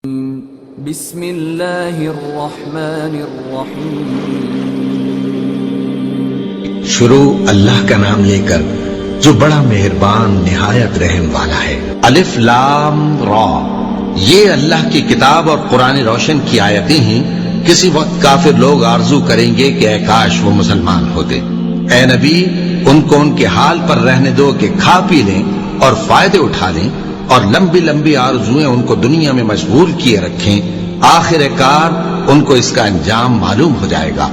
بسم اللہ الرحمن الرحیم۔ شروع اللہ کا نام لے کر جو بڑا مہربان نہایت رحم والا ہے۔ الف لام را، یہ اللہ کی کتاب اور قرآن روشن کی آیتیں ہیں۔ کسی وقت کافر لوگ آرزو کریں گے کہ اے کاش وہ مسلمان ہوتے۔ اے نبی، ان کو ان کے حال پر رہنے دو کہ کھا پی لیں اور فائدے اٹھا لیں، اور لمبی لمبی آرزویں ان کو دنیا میں مشغول کیے رکھیں۔ آخر کار ان کو اس کا انجام معلوم ہو جائے گا۔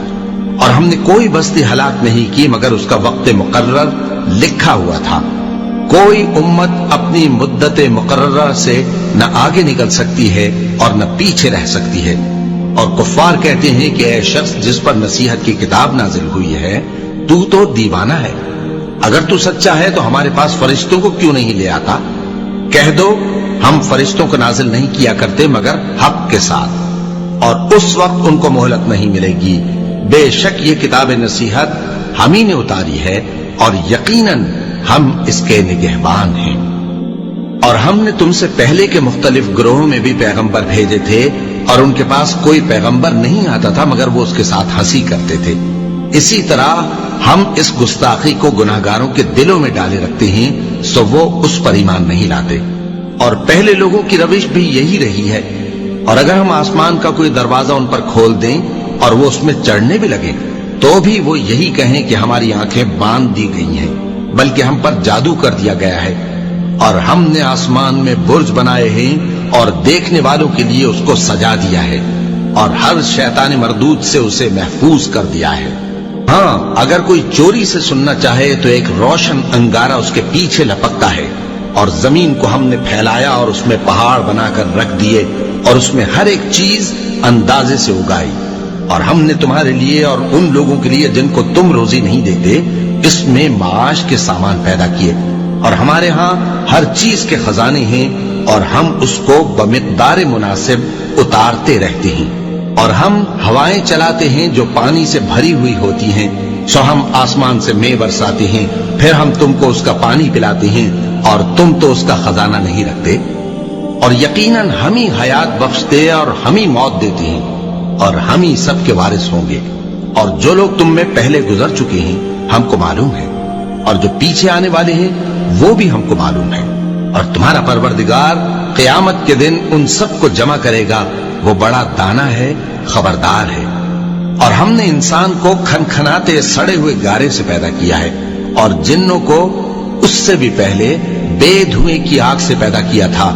اور ہم نے کوئی بستی ہلاک نہیں کی مگر اس کا وقت مقرر لکھا ہوا تھا۔ کوئی امت اپنی مدت مقررہ سے نہ آگے نکل سکتی ہے اور نہ پیچھے رہ سکتی ہے۔ اور کفار کہتے ہیں کہ اے شخص جس پر نصیحت کی کتاب نازل ہوئی ہے، تو دیوانہ ہے۔ اگر تو سچا ہے تو ہمارے پاس فرشتوں کو کیوں نہیں لے آتا؟ کہہ دو ہم فرشتوں کو نازل نہیں کیا کرتے مگر حق کے ساتھ، اور اس وقت ان کو مہلت نہیں ملے گی۔ بے شک یہ کتاب نصیحت ہم ہی نے اتاری ہے، اور یقیناً ہم اس کے نگہبان ہیں۔ اور ہم نے تم سے پہلے کے مختلف گروہوں میں بھی پیغمبر بھیجے تھے، اور ان کے پاس کوئی پیغمبر نہیں آتا تھا مگر وہ اس کے ساتھ ہنسی کرتے تھے۔ اسی طرح ہم اس گستاخی کو گناہگاروں کے دلوں میں ڈالے رکھتے ہیں، سو وہ اس پر ایمان نہیں لاتے۔ اور پہلے لوگوں کی روش بھی یہی رہی ہے۔ اور اگر ہم آسمان کا کوئی دروازہ ان پر کھول دیں اور وہ اس میں چڑھنے بھی لگیں تو بھی وہ یہی کہیں کہ ہماری آنکھیں باندھ دی گئی ہیں، بلکہ ہم پر جادو کر دیا گیا ہے۔ اور ہم نے آسمان میں برج بنائے ہیں اور دیکھنے والوں کے لیے اس کو سجا دیا ہے، اور ہر شیطان مردود سے اسے محفوظ کر دیا ہے۔ ہاں، اگر کوئی چوری سے سننا چاہے تو ایک روشن انگارہ اس کے پیچھے لپکتا ہے، اور زمین کو ہم نے پھیلایا اور اس میں پہاڑ بنا کر رکھ دیے، اور اس میں ہر ایک چیز اندازے سے اگائی۔ اور ہم نے تمہارے لیے اور ان لوگوں کے لیے جن کو تم روزی نہیں دیتے اس میں معاش کے سامان پیدا کیے، اور ہمارے ہاں ہر چیز کے خزانے ہیں، اور ہم اس کو بمقدار مناسب اتارتے رہتے ہیں۔ اور ہم ہوائیں چلاتے ہیں جو پانی سے بھری ہوئی ہوتی ہیں، سو ہم آسمان سے مے برساتے ہیں، پھر ہم تم کو اس کا پانی پلاتے ہیں، اور تم تو اس کا خزانہ نہیں رکھتے۔ اور یقیناً ہم ہی حیات بخشتے اور ہم ہی موت دیتے ہیں، اور ہم ہی سب کے وارث ہوں گے۔ اور جو لوگ تم میں پہلے گزر چکے ہیں ہم کو معلوم ہے، اور جو پیچھے آنے والے ہیں وہ بھی ہم کو معلوم ہے۔ اور تمہارا پروردگار قیامت کے دن ان سب کو جمع کرے گا، وہ بڑا دانا ہے، خبردار ہے۔ اور ہم نے انسان کو کھنکھناتے سڑے ہوئے گارے سے پیدا کیا ہے، اور جنوں کو اس سے بھی پہلے بے دھوئیں کی آگ سے پیدا کیا تھا۔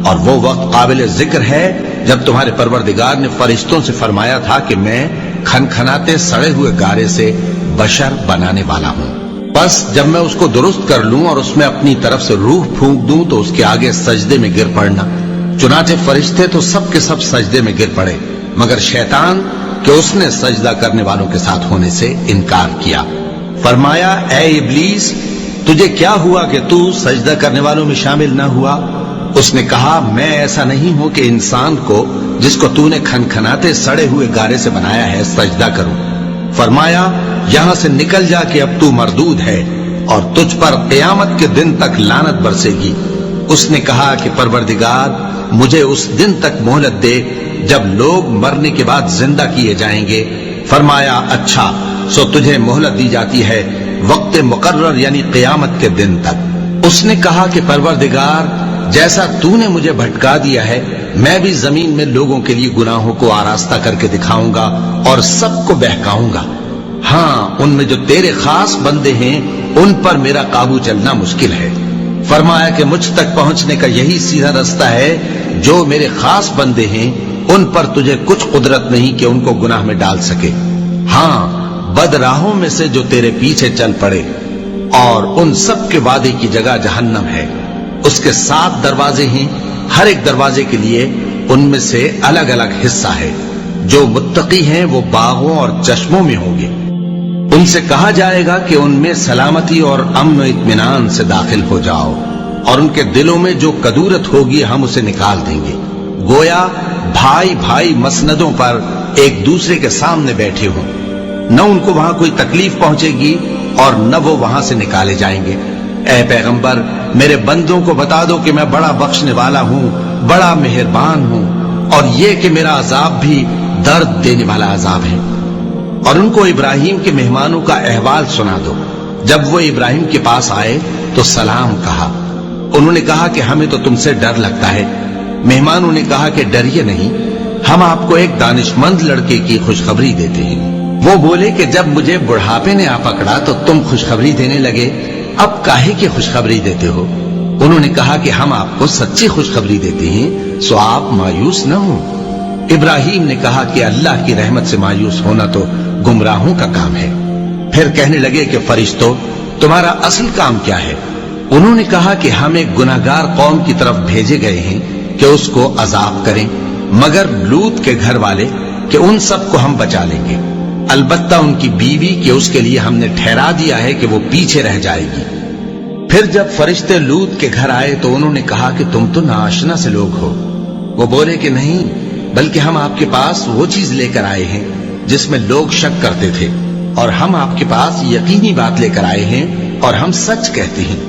اور وہ وقت قابل ذکر ہے جب تمہارے پروردگار نے فرشتوں سے فرمایا تھا کہ میں کھنکھناتے سڑے ہوئے گارے سے بشر بنانے والا ہوں، بس جب میں اس کو درست کر لوں اور اس میں اپنی طرف سے روح پھونک دوں تو اس کے آگے سجدے میں گر پڑنا۔ چنانچہ فرشتے تو سب کے سب سجدے میں گر پڑے مگر شیطان کہ اس نے سجدہ کرنے والوں کے ساتھ ہونے سے انکار کیا۔ فرمایا اے ابلیس، تجھے کیا ہوا کہ تو سجدہ کرنے والوں میں شامل نہ ہوا؟ اس نے کہا میں ایسا نہیں ہوں کہ انسان کو جس کو تو نے کھنکھناتے سڑے ہوئے گارے سے بنایا ہے سجدہ کروں۔ فرمایا یہاں سے نکل جا کہ اب تو مردود ہے، اور تجھ پر قیامت کے دن تک لعنت برسے گی۔ اس نے کہا کہ پروردگار مجھے اس دن تک مہلت دے جب لوگ مرنے کے بعد زندہ کیے جائیں گے۔ فرمایا اچھا، سو تجھے مہلت دی جاتی ہے وقت مقرر یعنی قیامت کے دن تک۔ اس نے کہا کہ پروردگار جیسا تو نے مجھے بھٹکا دیا ہے میں بھی زمین میں لوگوں کے لیے گناہوں کو آراستہ کر کے دکھاؤں گا اور سب کو بہکاؤں گا۔ ہاں، ان میں جو تیرے خاص بندے ہیں ان پر میرا قابو چلنا مشکل ہے۔ فرمایا کہ مجھ تک پہنچنے کا یہی سیدھا رستہ ہے، جو میرے خاص بندے ہیں ان پر تجھے کچھ قدرت نہیں کہ ان کو گناہ میں ڈال سکے۔ ہاں، بد راہوں میں سے جو تیرے پیچھے چل پڑے، اور ان سب کے وعدے کی جگہ جہنم ہے۔ اس کے 7 دروازے ہیں، ہر ایک دروازے کے لیے ان میں سے الگ الگ حصہ ہے۔ جو متقی ہیں وہ باغوں اور چشموں میں ہوں گے۔ ان سے کہا جائے گا کہ ان میں سلامتی اور امن و اطمینان سے داخل ہو جاؤ، اور ان کے دلوں میں جو کدورت ہوگی ہم اسے نکال دیں گے، گویا بھائی بھائی مسندوں پر ایک دوسرے کے سامنے بیٹھے ہوں۔ نہ ان کو وہاں کوئی تکلیف پہنچے گی اور نہ وہ وہاں سے نکالے جائیں گے۔ اے پیغمبر میرے بندوں کو بتا دو کہ میں بڑا بخشنے والا ہوں، بڑا مہربان ہوں، اور یہ کہ میرا عذاب بھی درد دینے والا عذاب ہے۔ اور ان کو ابراہیم کے مہمانوں کا احوال سنا دو۔ جب وہ ابراہیم کے پاس آئے تو سلام کہا۔ انہوں نے کہا کہ ہمیں تو تم سے ڈر لگتا ہے۔ مہمانوں نے کہا کہ ڈریے نہیں، ہم آپ کو ایک دانشمند لڑکے کی خوشخبری دیتے ہیں۔ وہ بولے کہ جب مجھے بڑھاپے نے آ پکڑا تو تم خوشخبری دینے لگے، اب کاہے کی خوشخبری دیتے ہو؟ انہوں نے کہا کہ ہم آپ کو سچی خوشخبری دیتے ہیں، سو آپ مایوس نہ ہوں۔ ابراہیم نے کہا کہ اللہ کی رحمت سے مایوس ہونا تو گمراہوں کا کام ہے۔ پھر کہنے لگے کہ فرشتوں، تمہارا اصل کام کیا ہے؟ انہوں نے کہا کہ ہم ایک گناہگار قوم کی طرف بھیجے گئے ہیں کہ اس کو عذاب کریں، مگر لوط کے گھر والے کہ ان سب کو ہم بچا لیں گے، البتہ ان کی بیوی کہ اس کے لیے ہم نے ٹھہرا دیا ہے کہ وہ پیچھے رہ جائے گی۔ پھر جب فرشتے لوط کے گھر آئے تو انہوں نے کہا کہ تم تو ناآشنا سے لوگ ہو۔ وہ بولے کہ نہیں، بلکہ ہم آپ کے پاس وہ چیز لے کر آئے ہیں جس میں لوگ شک کرتے تھے، اور ہم آپ کے پاس یقینی بات لے کر آئے ہیں اور ہم سچ کہتے ہیں۔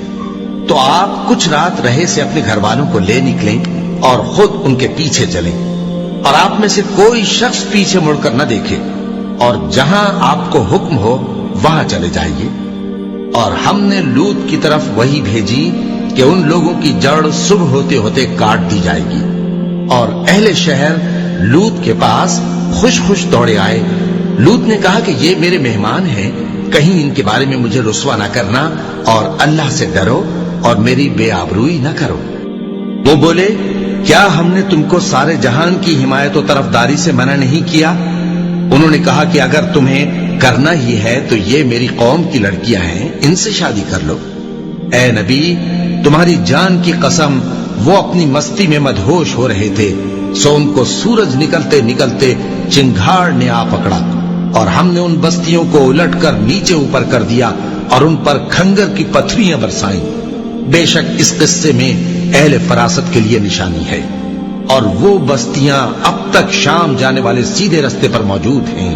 تو آپ کچھ رات رہے سے اپنے گھر والوں کو لے نکلیں اور خود ان کے پیچھے چلیں، اور آپ میں سے کوئی شخص پیچھے مڑ کر نہ دیکھے، اور جہاں آپ کو حکم ہو وہاں چلے جائیے۔ اور ہم نے لوط کی طرف وہی بھیجی کہ ان لوگوں کی جڑ صبح ہوتے ہوتے کاٹ دی جائے گی۔ اور اہل شہر لوط کے پاس خوش خوش دوڑے آئے۔ لوط نے کہا کہ یہ میرے مہمان ہیں، کہیں ان کے بارے میں مجھے رسوا نہ کرنا، اور اللہ سے ڈرو اور میری بے آبروئی نہ کرو۔ وہ بولے، کیا ہم نے تم کو سارے جہان کی حمایت و طرفداری سے منع نہیں کیا؟ انہوں نے کہا کہ اگر تمہیں کرنا ہی ہے تو یہ میری قوم کی لڑکیاں ہیں، ان سے شادی کر لو۔ اے نبی، تمہاری جان کی قسم، وہ اپنی مستی میں مدہوش ہو رہے تھے، سو ان کو سورج نکلتے نکلتے چنگھاڑ نے آ پکڑا، اور ہم نے ان بستیوں کو الٹ کر نیچے اوپر کر دیا اور ان پر کھنگر کی پتھریاں برسائیں۔ بے شک اس قصے میں اہل فراست کے لیے نشانی ہے، اور وہ بستیاں اب تک شام جانے والے سیدھے رستے پر موجود ہیں۔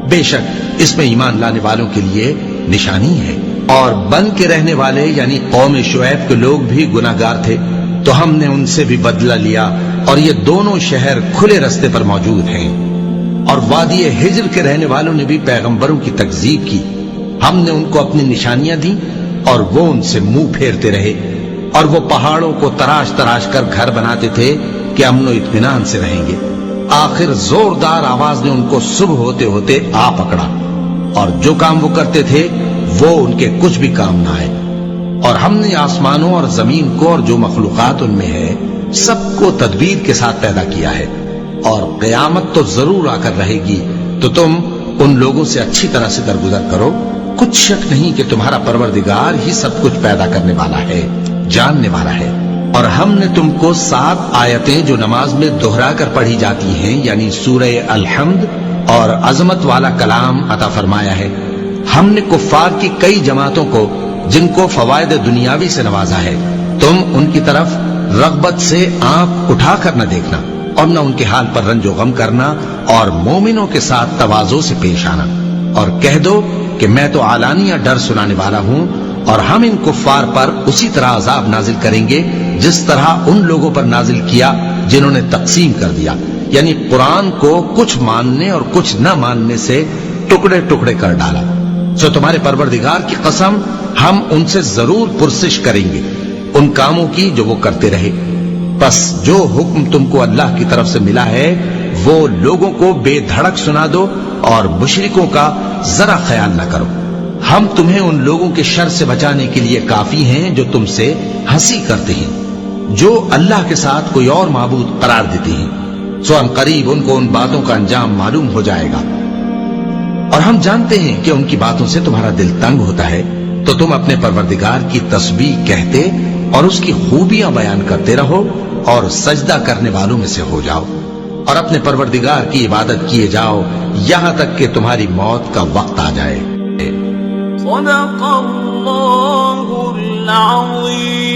بے شک اس میں ایمان لانے والوں کے لیے نشانی ہے۔ اور بن کے رہنے والے یعنی قوم شعیب کے لوگ بھی گناہگار تھے، تو ہم نے ان سے بھی بدلہ لیا، اور یہ دونوں شہر کھلے رستے پر موجود ہیں۔ اور وادی ہجر کے رہنے والوں نے بھی پیغمبروں کی تکذیب کی، ہم نے ان کو اپنی نشانیاں دی اور وہ ان سے منہ پھیرتے رہے، اور وہ پہاڑوں کو تراش تراش کر گھر بناتے تھے کہ امن و اطمینان سے رہیں گے۔ آخر زوردار آواز نے ان کو صبح ہوتے ہوتے آ پکڑا، اور جو کام وہ کرتے تھے وہ ان کے کچھ بھی کام نہ آئے۔ اور ہم نے آسمانوں اور زمین کو اور جو مخلوقات ان میں ہے سب کو تدبیر کے ساتھ پیدا کیا ہے، اور قیامت تو ضرور آ کر رہے گی، تو تم ان لوگوں سے اچھی طرح سے درگزر کرو۔ کچھ شک نہیں کہ تمہارا پروردگار ہی سب کچھ پیدا کرنے والا ہے، جاننے والا ہے۔ اور ہم نے تم کو 7 آیتیں جو نماز میں دہرا کر پڑھی جاتی ہیں، یعنی سورہ الحمد اور عظمت والا کلام عطا فرمایا ہے۔ ہم نے کفار کی کئی جماعتوں کو جن کو فوائد دنیاوی سے نوازا ہے، تم ان کی طرف رغبت سے آنکھ اٹھا کر نہ دیکھنا، اور نہ ان کے حال پر رنج و غم کرنا، اور مومنوں کے ساتھ تواضع سے پیش آنا، اور کہہ دو کہ میں تو اعلانیہ ڈر سنانے والا ہوں، اور ہم ان کفار پر اسی طرح عذاب نازل کریں گے جس طرح ان لوگوں پر نازل کیا جنہوں نے تقسیم کر دیا، یعنی قرآن کو کچھ ماننے اور کچھ نہ ماننے سے ٹکڑے ٹکڑے کر ڈالا۔ سو تمہارے پروردگار کی قسم، ہم ان سے ضرور پرسش کریں گے ان کاموں کی جو وہ کرتے رہے۔ پس جو حکم تم کو اللہ کی طرف سے ملا ہے وہ لوگوں کو بے دھڑک سنا دو، اور مشرکوں کا ذرا خیال نہ کرو۔ ہم تمہیں ان لوگوں کے شر سے بچانے کے لیے کافی ہیں جو تم سے ہنسی کرتے ہیں، جو اللہ کے ساتھ کوئی اور معبود قرار دیتے ہیں، سو ان قریب ان کو ان باتوں کا انجام معلوم ہو جائے گا۔ اور ہم جانتے ہیں کہ ان کی باتوں سے تمہارا دل تنگ ہوتا ہے، تو تم اپنے پروردگار کی تسبیح کہتے اور اس کی خوبیاں بیان کرتے رہو، اور سجدہ کرنے والوں میں سے ہو جاؤ، اور اپنے پروردگار کی عبادت کیے جاؤ یہاں تک کہ تمہاری موت کا وقت آ جائے۔ صدق اللہ العظیم۔